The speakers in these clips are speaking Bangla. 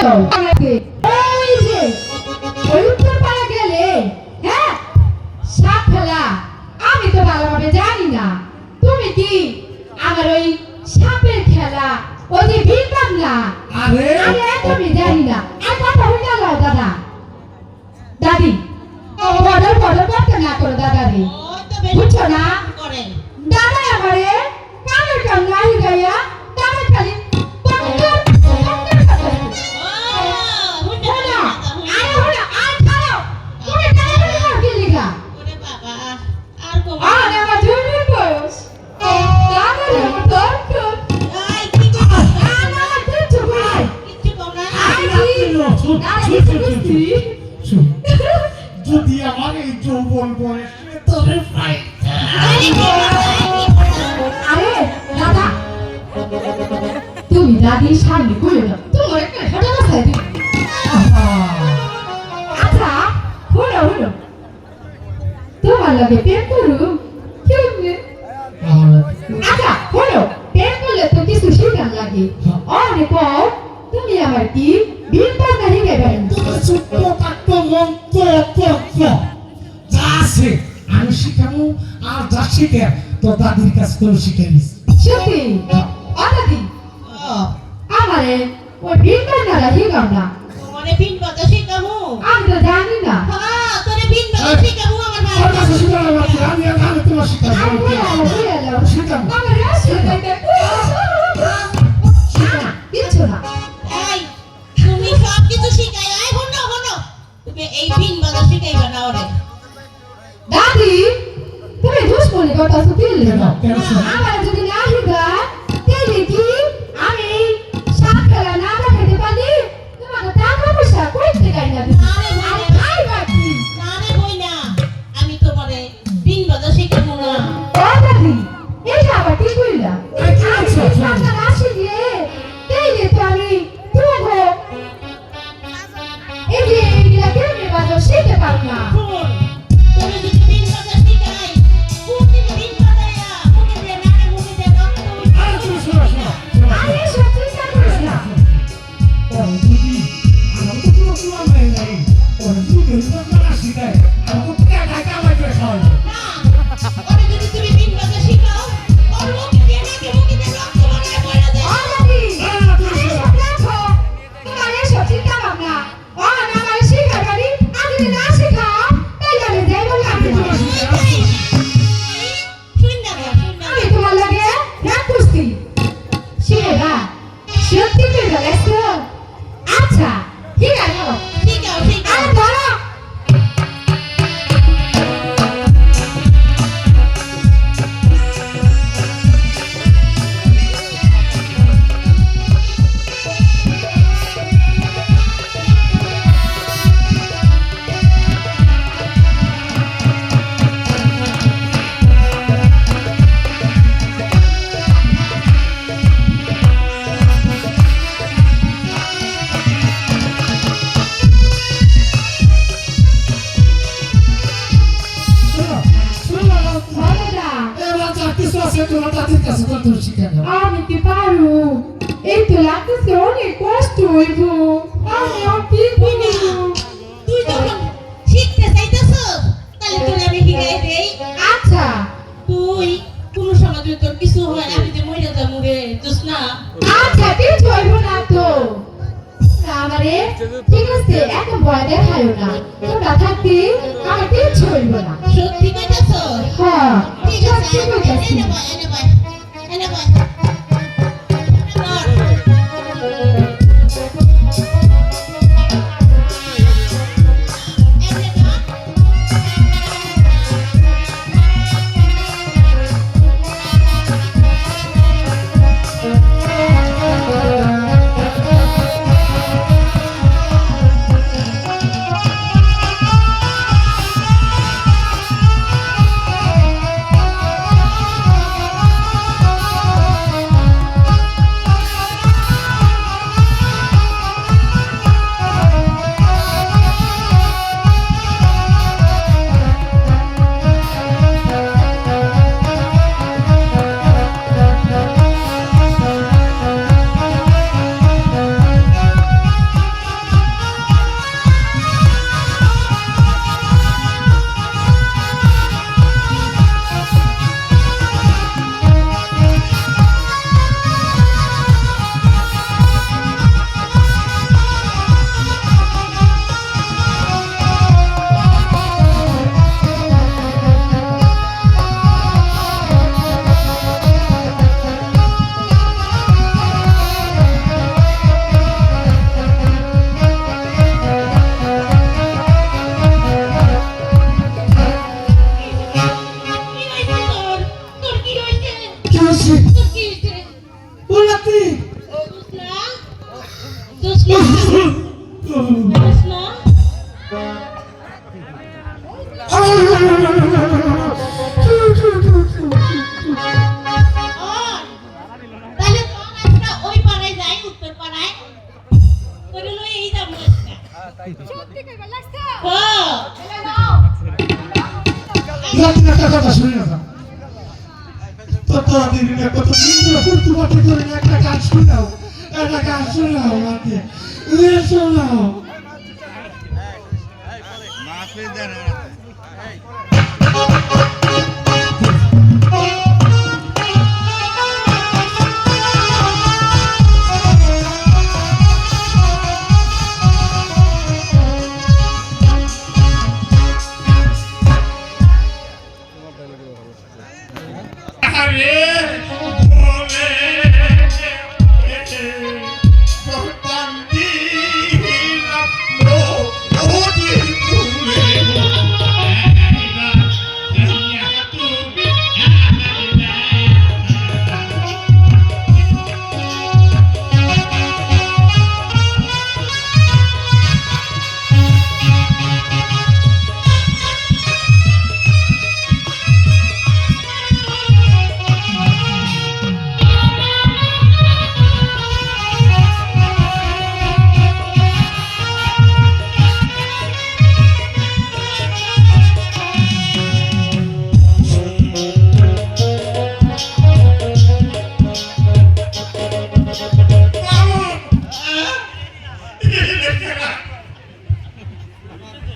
আমাকে ওই যে ওই উত্তর পাড়া গেলে হ্যাঁ সাপ খেলা আমি তো ভালোভাবে জানি না তুমি কি আমার ওই সাপের খেলা ওই যে ভিড় বাংলা আরে আমি একদমই জানি না আর কথা হয়ে গেল দাদা দাদি বড় বড় করতে না করো দাদা রে বুঝছো না দাদা আমারে কানের কান নাই গায়া দাদা খালি যদি আমার এই যৌবন বয়সে তোরে পাই আরে দাদা তুমি দাদির সামনে কইও না তোমার একটা ফটো বসাই দিই আচ্ছা হলো হলো তোমার লাগে প্রেম করু কেমনে আচ্ছা হলো প্রেম করলে তো কিছু শিখান লাগে অনেক তুমি আমার কি বিল পাতা হিগে বেরেন তোর ছোট্ট কাট্ট মন্ত্র যা আছে আমি শিখাবো আর যা শিখে তো দাদির কাছ থেকে শিখে নিস সত্যি দাদি আমারে ওই বিল পাতা হিগাম না তোমারে বিন বাতা শিখাবো আমি তো জানি না হ্যাঁ তোরে বিন বাতা শিখাবো আমার ভাই ওর কাছে শিখাবো আমি তোমার শিখাবো আমি বলে শিখাবো আমার শিখাইতে কিছু না এই তুমি সব কিছু শিখাই আই হনো হনো তুমি এই বিন বাতা শিখাইবা না ওরে দাদি তুমি দুশ্মনী কথা শুনলে না কেন শুনো? আমার যদি না হিগা তাহলে কি আমি সাত খেলা না দেখাতে পারি তোমাকে টাকা পয়সা কইতে গাই না আরে ভাই খাই বাকি না রে বই না আমি তোমারে বিন বাতা শিখাবো না ও দাদি এটা আবার কি কইলা এই কি আছে? টাকা আসি দিয়ে তাইলে তো আমি তোমাকে এই যে এইগুলা কেমনে বাজার শিখতে পারব না শোন তোরে যদি বিন বাতা শিখাই কোন বিন বাতায়া মুখে দে না রে মুখে দে রক্ত আরে তুমি শোনো আমি সব চিন্তা করিস না ওর দিদি আমার তো কোনো প্রমাণ নাই ওর দিদি না শিখায় আমার তো টাকা কামাই করে খাওয়ায় না ওরে যদি তুমি বিন বাতা শিখাও ওর মুখে দে না কে মুখে দে রক্ত বানায় পড়া যায় ও দাদি এসব দেখো তোমার এসব চিন্তা ভাবনা ও না আমার শিখার বাড়ি আমি যদি না শিখাও তাইলে আমি যাইব না আমি তোমার লাগে রাগ করছি শিখে না সত্যি করে গেছো আচ্ছা ঠিক আছে আরে ধরো আমি কি পারু এই তো লাগতেছে অনেক কষ্ট হইব আমি আর কি করবো তুই যখন শিখতে চাইতেছস তাহলে তোরে আমি শিখাই দেই আচ্ছা তুই কোন সময় যদি তোর কিছু হয় আমি যে মরে যাবো রে বুঝছ না আচ্ছা কিছু হইব না তো আমারে ঠিক আছে এত ভয় দেখায়ও না তোমরা থাকতে আমার কিছু হইব না সত্যি কইতাছস হ্যাঁ ঠিক আছে সত্যি কইতাছি এনে বয় এনে বয় এনে বয় জোসনা জোসনা তাহলে আমরা ওই পাড়ায় যাই উত্তর পাড়ায় করে লই এই যাব সত্যি কইবা লাগছে ও এলা নাও একটা কথা শুনি না তো তোরা দিন কত সুন্দর ফুর্তি মাটি করে একটা গান শোনাও আমাকে শোনাও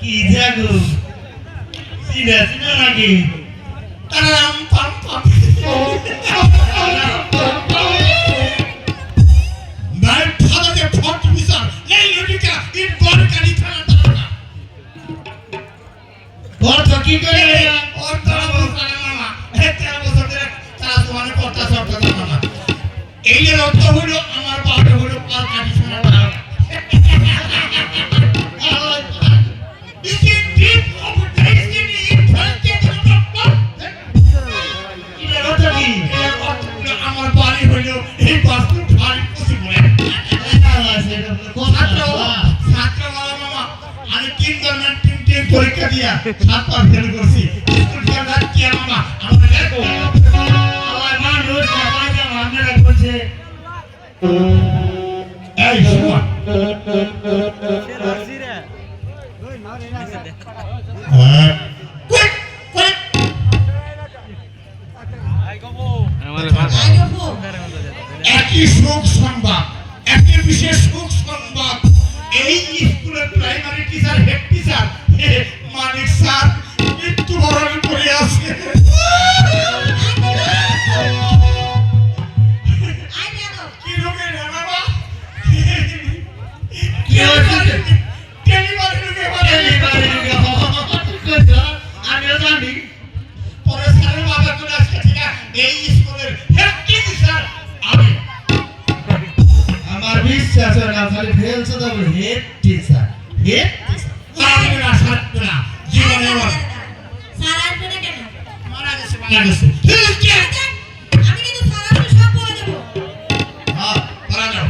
কি জাগো সিনা সিনা লাগে তারাম পাম পাম নাই ফাদারে ফট মিসার এই লুটিকা ইন বরকানি থানা তারা বড় তো কি করে ওর তারা বলছানে মামা এটা বছর ধরে তারা তোমারে কথা শব্দ মামা এই এর অর্থ হলো আমার বাবা হলো বরকানি থানা তারা আমার বাড়ি হইল এই বাস্তু বাড়ি খুশি বলে ছাত্রবেলা মামা আমি কিন্ডারম্যান টিম পরীক্ষা দিয়া 7 বার ফেল করছি স্কুল যাওয়ার কি মামা আমার মানুষ সমাজ আমরা করছে এই শোন একই শোক সংবাদ একই বিশেষ শোক সংবাদ এই স্কুলের প্রাইমারি টিচার হেড টিচার মানিক স্যার মৃত্যুবরণ করে আছে কি রোগে রে বাবা কি হয়েছে ডেলিভারি রোগে আমিও জানি পরে স্যারের বাবা চলে আসছে ঠিক আছে এই স্কুলের হেড টিচার আমি আমার বিশ্বাস হয় না খালি ফেলছে তো হেড টিচার না সাতটা জীবনে আমার স্যার আসবে না কেন মারা গেছে আমি কিন্তু স্যার আসলে সব বলে দেব হ্যাঁ পারা যাও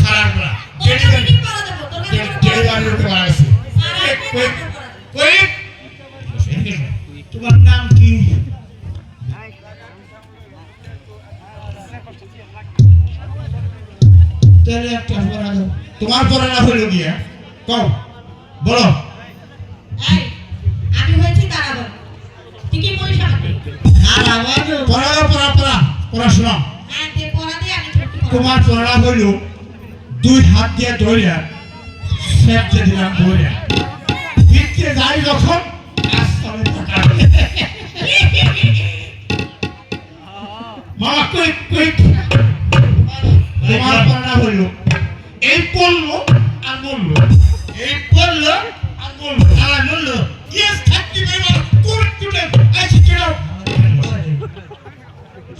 সারা করা তোকে কি বলে দেব তোর কাছে ডেলিভারি হতে মারা গেছে স্যার আসবে না কই তোমার নাম কি তাহলে একটা পড়া দাও তোমার পড়াটা হলো কি কও বলো এই আমি হয়েছি তারাবন ঠিকই বলিস আমাকে পড়া শোনো হ্যাঁ তে পড়া দিয়ে আমি ছোট তোমার পড়া হলো দুই হাত দিয়ে ধরিয়া সেপতে দিলাম ধরিয়া ভিতরে যাই যখন আসলে তাকাবে মামা কই তোমার পড়া হলো এই পড়লো আর বললো এই পড়লো আর বললো আর বললো ইয়েস থাকতে পারবো কোর্ট টুডে আইছি কেন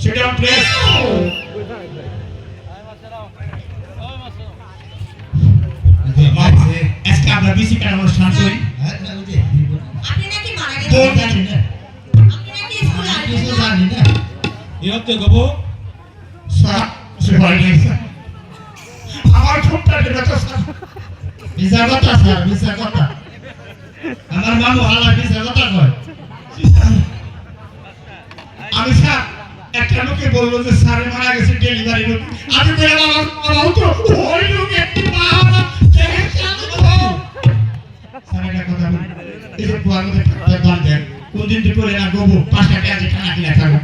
সেটা প্লেস আজকে আমরা বিসি কার অনুষ্ঠান করি আপনি নাকি মারা তো গেছেন জানি না আপনি নাকি স্কুলে আসবেন না জানি না এতে গবো সে বাড়ি গেছে আমার ছোট্ট একটা মিছা কথা স্যার মিছা কথা আমার মামু হালা মিছা কথা কয় আমি স্যার একটা লোকে বললো যে স্যার মারা গেছে ডেলিভারি লোক আমি বলে বাবা তো ওই লোক একটু বাবা স্যার একটা কথা বলি এই যে বুয়ার মধ্যে বান দেন কোন দিন তুই করে না গোবো 5 টাকা আজ খানা কিনা খাবো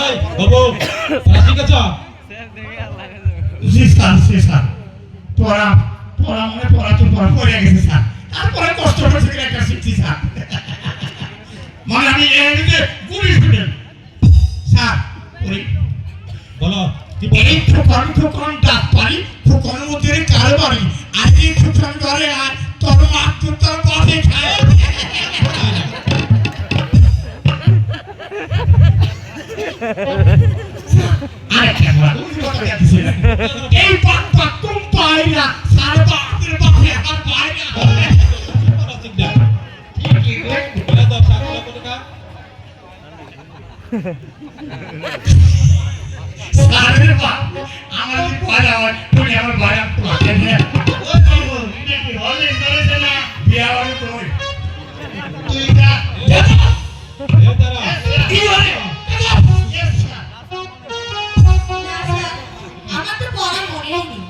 এই বাবু রাজি কাছা জি স্যার পড়া মানে পড়া তো পড়ে গেছে স্যার তারপরে কষ্ট করে একটা শিখছি স্যার মানে আমি এমনিতে গুড স্টুডেন্ট স্যার ওই বলো কি এই ঠোকন ডাক পারি ঠোকনের মধ্যে কারো বাড়ি আর এই ঠোকন করে আর তোর মা তোর বাসে খায় আরেকটা বলা তুমি কথা দিছি এই পাক তুম পাইরা সারা বাপের বাপে আর পাইরা কি বলে দাও সাকলা বলে কা সারের বাপ আমার কি পাইরা হয় তুমি আমার ভাইয়া পোলাতে নে ওই বাবু এটা কি হলে করেছে না বিয়া হলে তুই যা এ তারা কি হলে আমার তো পড়া মনে নেই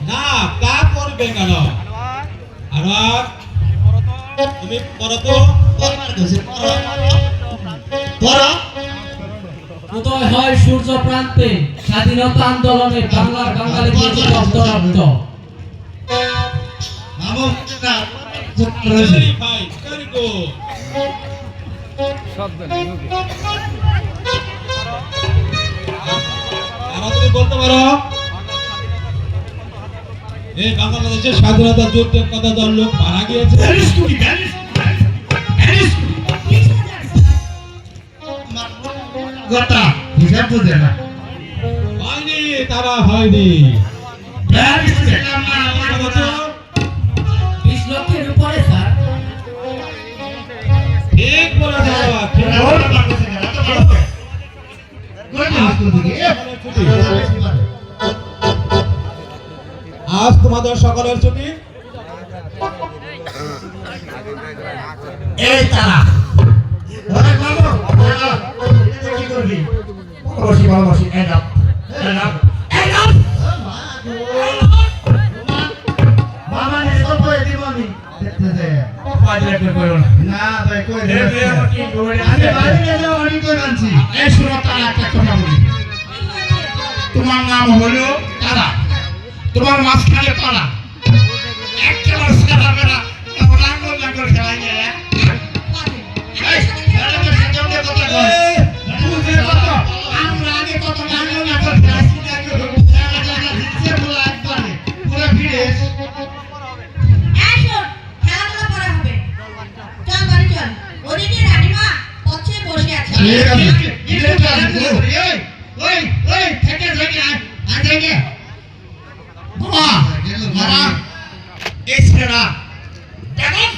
না কা করবে কেন আর তুমি পড়ো তো পড়া উদয় হয় সূর্য প্রান্তে স্বাধীনতা আন্দোলনে বাংলার বাঙালি অন্তরাব্দ মামু না ভেরি ফাইন ভেরি গুড আর তুমি বলতে পারো এই বাংলাদেশের স্বাধীনতা যুদ্ধের কথা দল লোক মারা গিয়েছে কথা হিসাব বুঝে না হয়নি তারা হয়নি 20 লক্ষের উপরে স্যার ঠিক বলে যাওয়া ঠিক আজ তোমাদের সকলের ছুটি এই তারা ওরে বাবু এটা কি করবি বসি এন্ড আপ মামা নে তো কই দিব আমি দেখতে দে পাজরে কই না ভাই কই দে আমি বাড়ি নিয়ে যাও আমি কই আনছি এই শুনো তারা একটা কথা বলি তোমার নাম হলো তারা তোমার মাঝখানে তারা একেবারে সারা বেলা লাঙ্গল খেলাই নিয়ে আমরা আগে কত লাঙ্গল খেলাইছি পুরো ভিড়ে আসো খেলাধুলা করা হবে চল বাড়ি চল ওদিকে রানীমা পথে বসে আছে ওই থেকে থেকে বাবা বাবা এই ছেলেরা দেখুন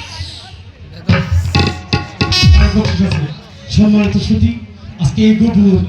সম্মানিত সুধী আজকে এই গভীর